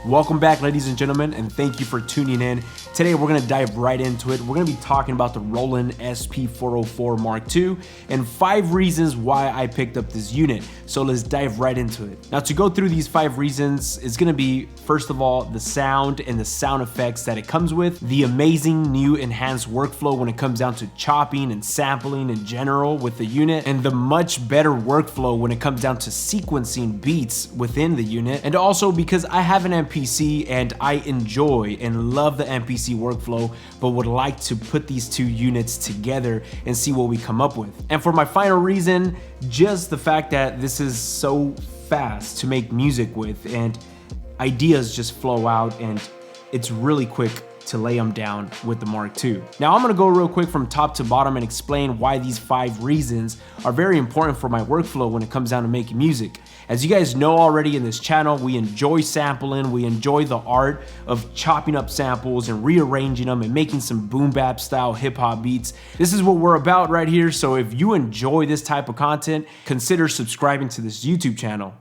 Welcome back, ladies and gentlemen, and thank you for tuning in. Today we're going to dive right into it. We're going to be talking about the Roland sp404 Mark II and 5 reasons why I picked up this unit. So let's dive right into it. Now, to go through these 5 reasons, it's going to be, first of all, the sound and the sound effects that it comes with, the amazing new enhanced workflow when it comes down to chopping and sampling in general with the unit, and the much better workflow when it comes down to sequencing beats within the unit. And also because I have an MPC and I enjoy and love the MPC workflow, but would like to put these 2 units together and see what we come up with. And for my final reason, just the fact that this is so fast to make music with and ideas just flow out and it's really quick to lay them down with the Mark II. Now I'm gonna go real quick from top to bottom and explain why these 5 reasons are very important for my workflow when it comes down to making music. As you guys know already in this channel, we enjoy sampling, we enjoy the art of chopping up samples and rearranging them and making some boom bap style hip hop beats. This is what we're about right here, so if you enjoy this type of content, consider subscribing to this YouTube channel.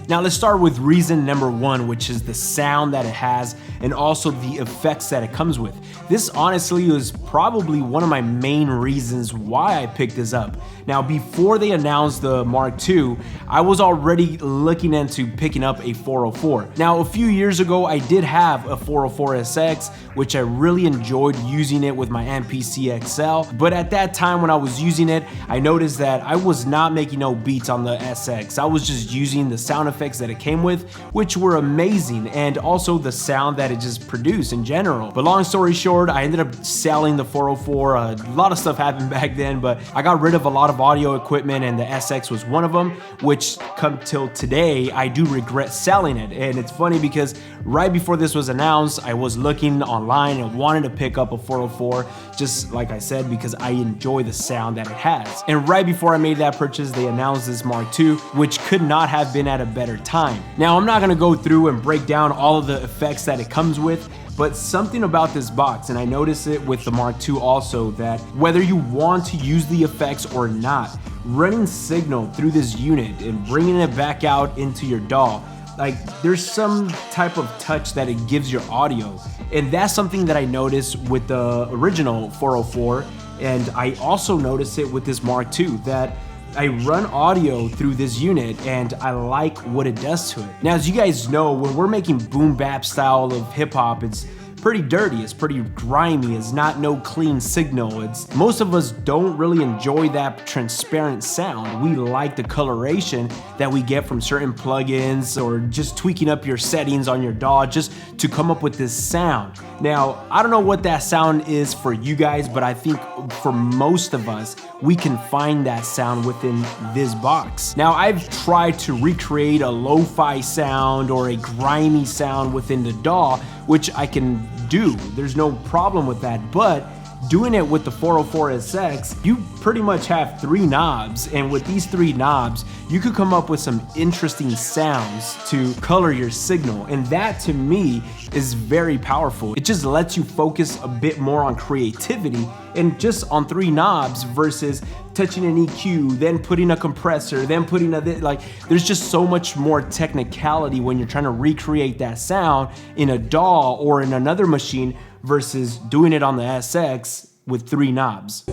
Now let's start with reason number 1, which is the sound that it has and also the effects that it comes with. This honestly was probably one of my main reasons why I picked this up. Now, before they announced the Mark II, I was already looking into picking up a 404. Now, a few years ago, I did have a 404 SX, which I really enjoyed using it with my MPC XL. But at that time when I was using it, I noticed that I was not making no beats on the SX. I was just using the sound effects that it came with, which were amazing, and also the sound that it just produced in general. But long story short, I ended up selling the 404. A lot of stuff happened back then, but I got rid of a lot of audio equipment and the SX was one of them, which come till today, I do regret selling it. And it's funny because right before this was announced, I was looking online and wanted to pick up a 404, just like I said, because I enjoy the sound that it has. And right before I made that purchase, they announced this Mark II, which could not have been at a better time. Now, I'm not gonna go through and break down all of the effects that it comes with, but something about this box, and I noticed it with the Mark II also, that whether you want to use the effects or not, running signal through this unit and bringing it back out into your DAW, like there's some type of touch that it gives your audio. And that's something that I noticed with the original 404, and I also noticed it with this Mark II, that I run audio through this unit and I like what it does to it. Now, as you guys know, when we're making boom bap style of hip hop, it's pretty dirty, it's pretty grimy, it's not no clean signal. It's most of us don't really enjoy that transparent sound. We like the coloration that we get from certain plugins or just tweaking up your settings on your DAW just to come up with this sound. Now, I don't know what that sound is for you guys, but I think for most of us, we can find that sound within this box. Now, I've tried to recreate a lo-fi sound or a grimy sound within the DAW, which I can do. There's no problem with that, but doing it with the 404 SX, you pretty much have 3 knobs, and with these 3 knobs, you could come up with some interesting sounds to color your signal, and that to me is very powerful. It just lets you focus a bit more on creativity and just on 3 knobs versus touching an EQ, then putting a compressor, then putting a, like, there's just so much more technicality when you're trying to recreate that sound in a DAW or in another machine versus doing it on the SX with 3 knobs.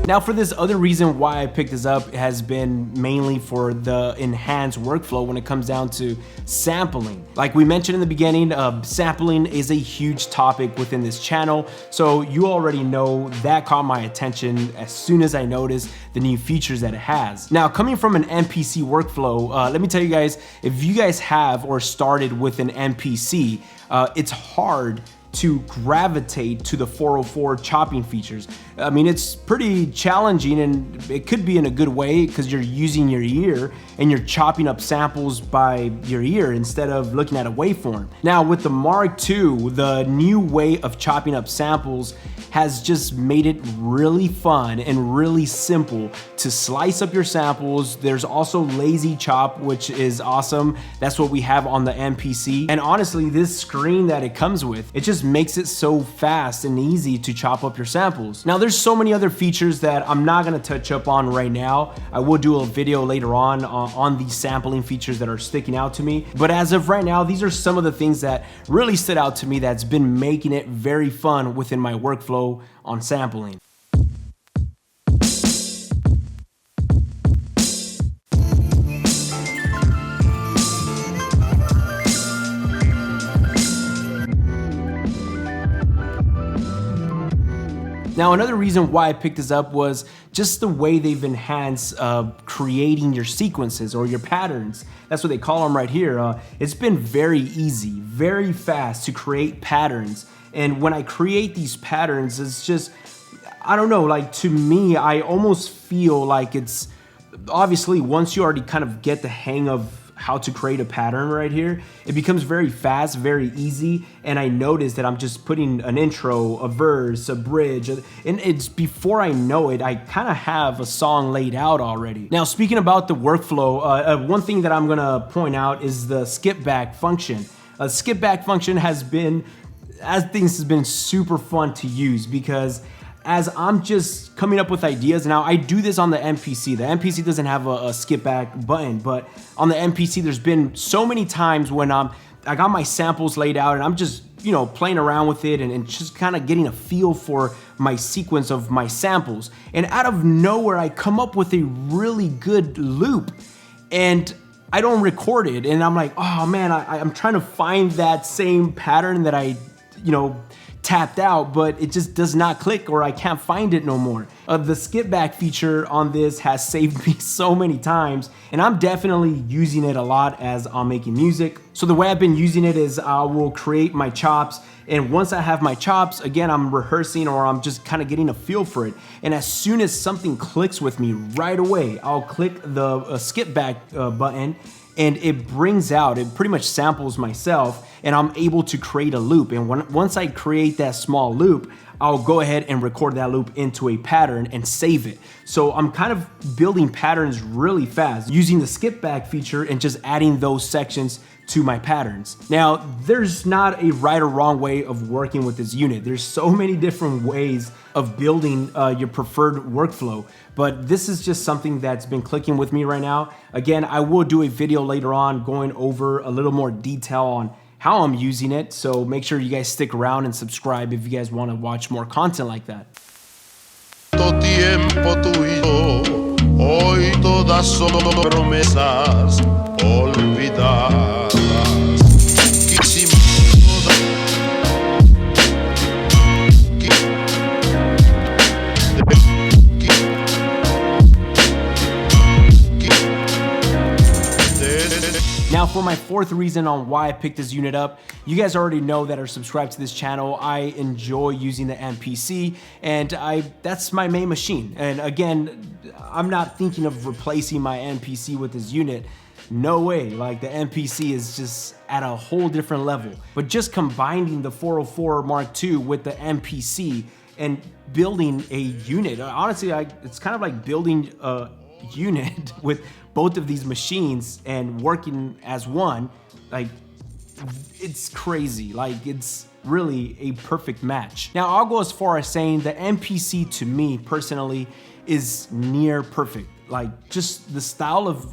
Now, for this other reason why I picked this up has been mainly for the enhanced workflow when it comes down to sampling. Like we mentioned in the beginning, sampling is a huge topic within this channel, so you already know that caught my attention as soon as I noticed the new features that it has. Now, coming from an MPC workflow, let me tell you guys, if you guys have or started with an MPC, it's hard to gravitate to the 404 chopping features. I mean, it's pretty challenging, and it could be in a good way because you're using your ear and you're chopping up samples by your ear instead of looking at a waveform. Now with the Mark II, the new way of chopping up samples has just made it really fun and really simple to slice up your samples. There's also lazy chop, which is awesome. That's what we have on the MPC. And honestly, this screen that it comes with, it just makes it so fast and easy to chop up your samples. Now there's so many other features that I'm not gonna touch up on right now. I will do a video later on these sampling features that are sticking out to me. But as of right now, these are some of the things that really stood out to me that's been making it very fun within my workflow on sampling. Now, another reason why I picked this up was just the way they've enhanced creating your sequences or your patterns. That's what they call them right here. It's been very easy, very fast to create patterns. And when I create these patterns, it's just, I don't know, like to me, I almost feel like it's, obviously once you already kind of get the hang of how to create a pattern right here, it becomes very fast, very easy. And I notice that I'm just putting an intro, a verse, a bridge, and it's before I know it, I kind of have a song laid out already. Now, speaking about the workflow, one thing that I'm gonna point out is the skip back function. Skip back function has been super fun to use because as I'm just coming up with ideas. Now I do this on the MPC. The MPC doesn't have a skip back button, but on the MPC there's been so many times when I got my samples laid out and I'm just, you know, playing around with it and just kind of getting a feel for my sequence of my samples. And out of nowhere, I come up with a really good loop and I don't record it. And I'm like, oh man, I'm trying to find that same pattern that I, you know, tapped out, but it just does not click or I can't find it no more. The skip back feature on this has saved me so many times and I'm definitely using it a lot as I'm making music. So the way I've been using it is I will create my chops, and once I have my chops, again, I'm rehearsing or I'm just kind of getting a feel for it. And as soon as something clicks with me right away, I'll click the skip back button and it brings out, it pretty much samples myself and I'm able to create a loop. And once I create that small loop, I'll go ahead and record that loop into a pattern and save it. So I'm kind of building patterns really fast using the skip back feature and just adding those sections to my patterns. Now, there's not a right or wrong way of working with this unit. There's so many different ways of building your preferred workflow, but this is just something that's been clicking with me right now. Again, I will do a video later on going over a little more detail on how I'm using it, so make sure you guys stick around and subscribe if you guys want to watch more content like that. Hoy todas son promesas olvidadas. Now for my fourth reason on why I picked this unit up, you guys already know that are subscribed to this channel, I enjoy using the MPC and that's my main machine. And again, I'm not thinking of replacing my MPC with this unit. No way, like the MPC is just at a whole different level. But just combining the 404 Mark II with the MPC and building a unit, honestly, it's kind of like building a unit with both of these machines and working as one. Like, it's crazy. Like, it's really a perfect match. Now, I'll go as far as saying the MPC to me personally is near perfect. Like, just the style of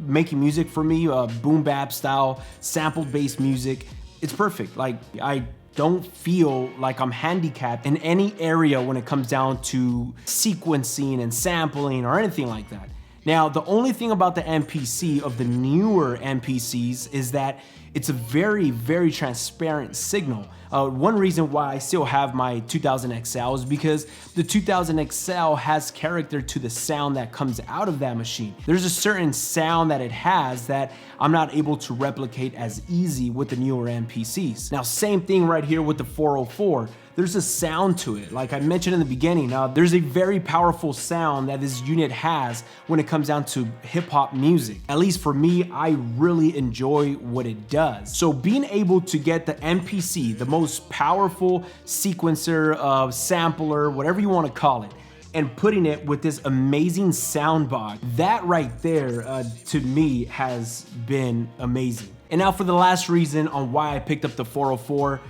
making music for me, boom bap style, sample-based music, it's perfect. Like, I don't feel like I'm handicapped in any area when it comes down to sequencing and sampling or anything like that. Now, the only thing about the MPC of the newer MPCs is that It's a very, very transparent signal. One reason why I still have my 2000 XL is because the 2000 XL has character to the sound that comes out of that machine. There's a certain sound that it has that I'm not able to replicate as easy with the newer MPCs. Now, same thing right here with the 404. There's a sound to it. Like I mentioned in the beginning, there's a very powerful sound that this unit has when it comes down to hip hop music. At least for me, I really enjoy what it does. So being able to get the MPC, the most powerful sequencer, sampler, whatever you want to call it, and putting it with this amazing sound box, that right there, to me, has been amazing. And now for the last reason on why I picked up the 404,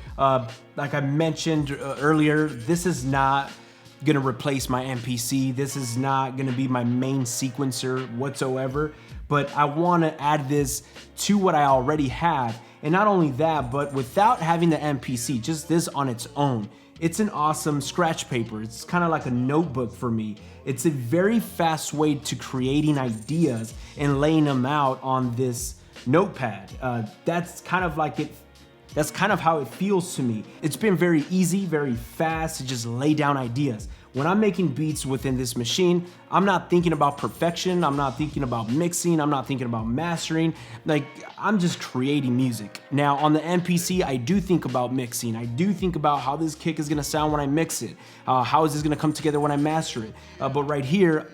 like I mentioned earlier, this is not gonna replace my MPC. This is not gonna be my main sequencer whatsoever, but I wanna add this to what I already have. And not only that, but without having the MPC, just this on its own, it's an awesome scratch paper. It's kind of like a notebook for me. It's a very fast way to creating ideas and laying them out on this notepad. That's kind of like it. That's kind of how it feels to me. It's been very easy, very fast to just lay down ideas. When I'm making beats within this machine, I'm not thinking about perfection. I'm not thinking about mixing. I'm not thinking about mastering. Like, I'm just creating music. Now, on the MPC, I do think about mixing. I do think about how this kick is gonna sound when I mix it. How is this gonna come together when I master it? But right here,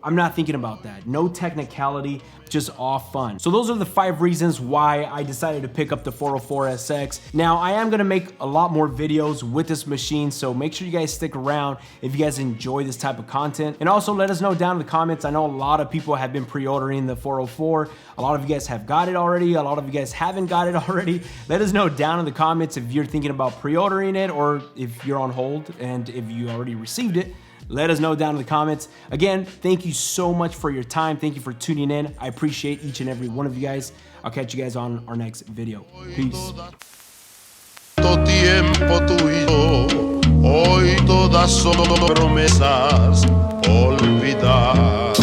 I'm not thinking about that. No technicality, just all fun. So those are the 5 reasons why I decided to pick up the 404 SX. Now, I am gonna make a lot more videos with this machine, so make sure you guys stick around if you guys enjoy this type of content. And also let us know down in the comments. I know a lot of people have been pre-ordering the 404. A lot of you guys have got it already. A lot of you guys haven't got it already. Let us know down in the comments if you're thinking about pre-ordering it or if you're on hold and if you already received it. Let us know down in the comments. Again, thank you so much for your time. Thank you for tuning in. I appreciate each and every one of you guys. I'll catch you guys on our next video. Peace. Tiempo tú y yo, hoy todas son promesas olvidadas.